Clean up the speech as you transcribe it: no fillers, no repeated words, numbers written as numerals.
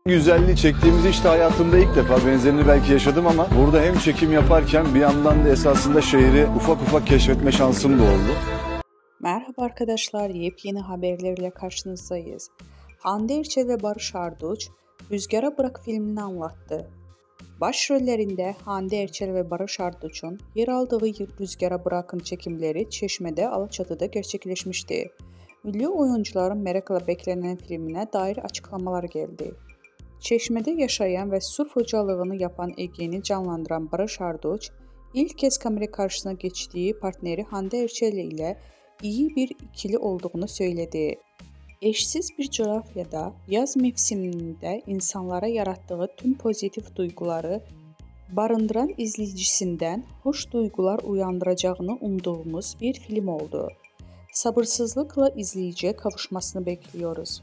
Güzelliği çektiğimiz işte hayatımda ilk defa, benzerini belki yaşadım ama burada hem çekim yaparken bir yandan da esasında şehri ufak ufak keşfetme şansım da oldu. Merhaba arkadaşlar, yepyeni haberlerle karşınızdayız. Hande Erçel ve Barış Arduç, Rüzgara Bırak filmini anlattı. Başrollerinde Hande Erçel ve Barış Arduç'un yer aldığı Rüzgara Bırak'ın çekimleri Çeşme'de, Alaçatı'da gerçekleşmişti. Ünlü oyuncuların merakla beklenen filmine dair açıklamalar geldi. Çeşme'de yaşayan ve surf hocalığını yapan Ege'ni canlandıran Barış Arduç, ilk kez kamera karşısına geçtiği partneri Hande Erçel ile iyi bir ikili olduğunu söyledi. Eşsiz bir coğrafyada yaz mevsiminde insanlara yarattığı tüm pozitif duyguları barındıran izleyicisinden hoş duygular uyandıracağını umduğumuz bir film oldu. Sabırsızlıkla izleyiciye kavuşmasını bekliyoruz.